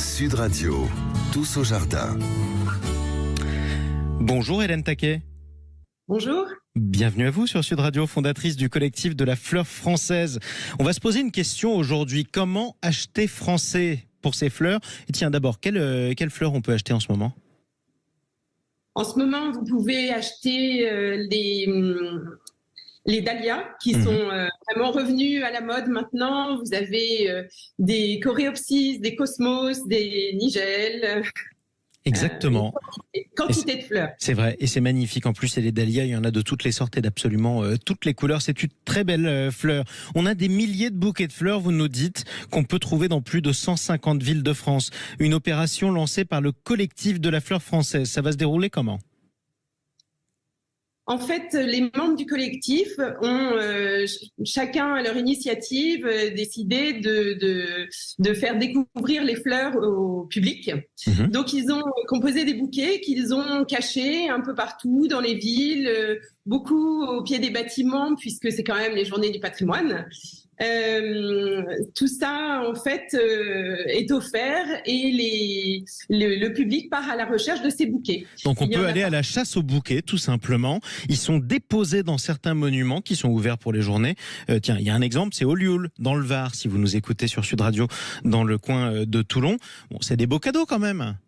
Sud Radio, tous au jardin. Bonjour Hélène Taquet. Bonjour. Bienvenue à vous sur Sud Radio, fondatrice du collectif de la fleur française. On va se poser une question aujourd'hui. Comment acheter français pour ces fleurs? Et tiens, d'abord, quelles fleurs on peut acheter en ce moment? En ce moment, vous pouvez acheter les dahlias qui sont vraiment revenus à la mode maintenant. Vous avez des coréopsis, des cosmos, des nigelles. Exactement. Quantité de fleurs. C'est vrai, et c'est magnifique. En plus, et les dahlias, il y en a de toutes les sortes et d'absolument toutes les couleurs. C'est une très belle fleur. On a des milliers de bouquets de fleurs, vous nous dites, qu'on peut trouver dans plus de 150 villes de France. Une opération lancée par le collectif de la fleur française. Ça va se dérouler comment ? En fait, les membres du collectif ont chacun à leur initiative décidé de faire découvrir les fleurs au public. Donc, ils ont composé des bouquets qu'ils ont cachés un peu partout dans les villes, beaucoup au pied des bâtiments, puisque c'est quand même les journées du patrimoine. Tout ça, en fait, est offert et le public part à la recherche de ces bouquets. Donc on peut aller à la chasse aux bouquets, tout simplement. Ils sont déposés dans certains monuments qui sont ouverts pour les journées. Tiens, il y a un exemple, c'est Ollioules, dans le Var, si vous nous écoutez sur Sud Radio, dans le coin de Toulon. Bon, c'est des beaux cadeaux quand même.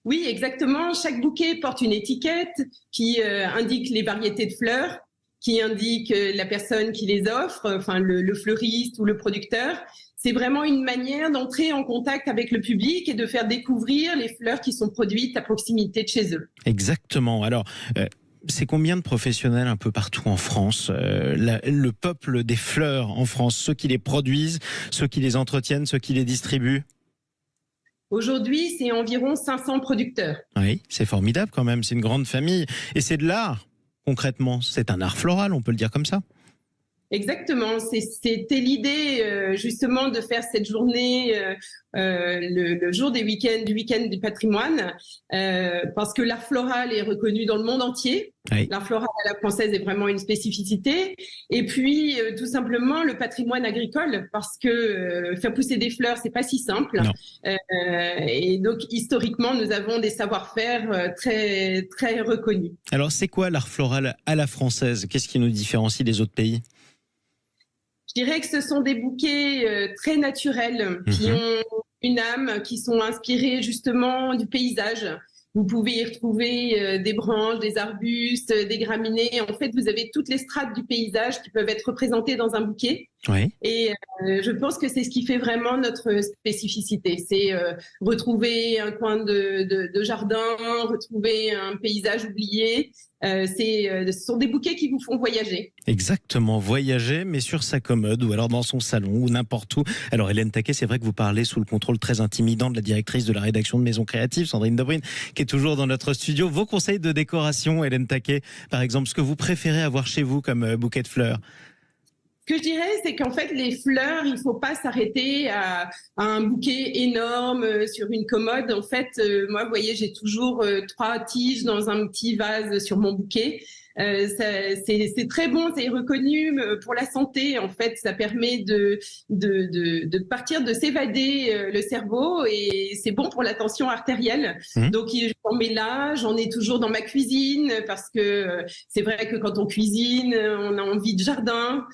Oui, exactement. Chaque bouquet porte une étiquette qui indique les variétés de fleurs, qui indique la personne qui les offre, enfin le fleuriste ou le producteur. C'est vraiment une manière d'entrer en contact avec le public et de faire découvrir les fleurs qui sont produites à proximité de chez eux. Exactement. Alors, c'est combien de professionnels un peu partout en France, le peuple des fleurs en France, ceux qui les produisent, ceux qui les entretiennent, ceux qui les distribuent? Aujourd'hui, c'est environ 500 producteurs. Oui, c'est formidable quand même, c'est une grande famille. Et c'est de l'art. Concrètement, c'est un art floral, on peut le dire comme ça. Exactement, c'était l'idée justement de faire cette journée le jour du week-end du patrimoine, parce que l'art floral est reconnu dans le monde entier. Oui. L'art floral à la française est vraiment une spécificité. Et puis tout simplement le patrimoine agricole, parce que faire pousser des fleurs, c'est pas si simple. Et donc historiquement, nous avons des savoir-faire très très reconnus. Alors c'est quoi l'art floral à la française? Qu'est-ce qui nous différencie des autres pays? Je dirais que ce sont des bouquets très naturels qui ont une âme, qui sont inspirés justement du paysage. Vous pouvez y retrouver des branches, des arbustes, des graminées. En fait, vous avez toutes les strates du paysage qui peuvent être représentées dans un bouquet. Oui. Et je pense que c'est ce qui fait vraiment notre spécificité. C'est retrouver un coin de jardin, retrouver un paysage oublié. Ce sont des bouquets qui vous font voyager. Exactement, voyager, mais sur sa commode ou alors dans son salon ou n'importe où. Alors Hélène Taquet, c'est vrai que vous parlez sous le contrôle très intimidant de la directrice de la rédaction de Maison Créative, Sandrine Debrine, qui est toujours dans notre studio. Vos conseils de décoration, Hélène Taquet, par exemple, ce que vous préférez avoir chez vous comme bouquet de fleurs? Ce que je dirais, c'est qu'en fait, les fleurs, il ne faut pas s'arrêter à un bouquet énorme sur une commode. En fait, moi, vous voyez, j'ai toujours 3 tiges dans un petit vase sur mon bouquet. C'est très bon, c'est reconnu pour la santé. En fait, ça permet de partir, de s'évader le cerveau et c'est bon pour la tension artérielle. Donc, j'en mets là, j'en ai toujours dans ma cuisine parce que c'est vrai que quand on cuisine, on a envie de jardin.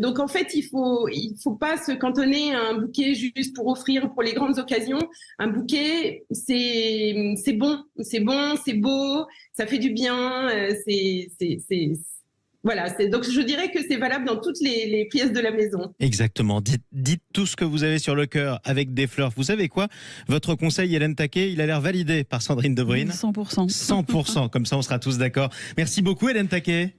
Donc, en fait, il faut pas se cantonner à un bouquet juste pour offrir pour les grandes occasions. Un bouquet, c'est bon, c'est beau, ça fait du bien. Voilà, donc je dirais que c'est valable dans toutes les pièces de la maison. Exactement. Dites tout ce que vous avez sur le cœur avec des fleurs. Vous savez quoi? Votre conseil, Hélène Taquet, il a l'air validé par Sandrine Debrine. 100%. 100%, comme ça on sera tous d'accord. Merci beaucoup, Hélène Taquet.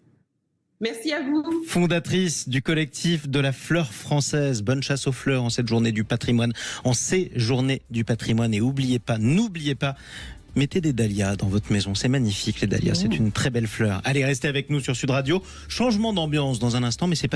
Merci à vous. Fondatrice du collectif de la fleur française. Bonne chasse aux fleurs en cette journée du patrimoine, en ces journées du patrimoine. Et n'oubliez pas, mettez des dahlias dans votre maison. C'est magnifique, les dahlias. C'est une très belle fleur. Allez, restez avec nous sur Sud Radio. Changement d'ambiance dans un instant, mais c'est pas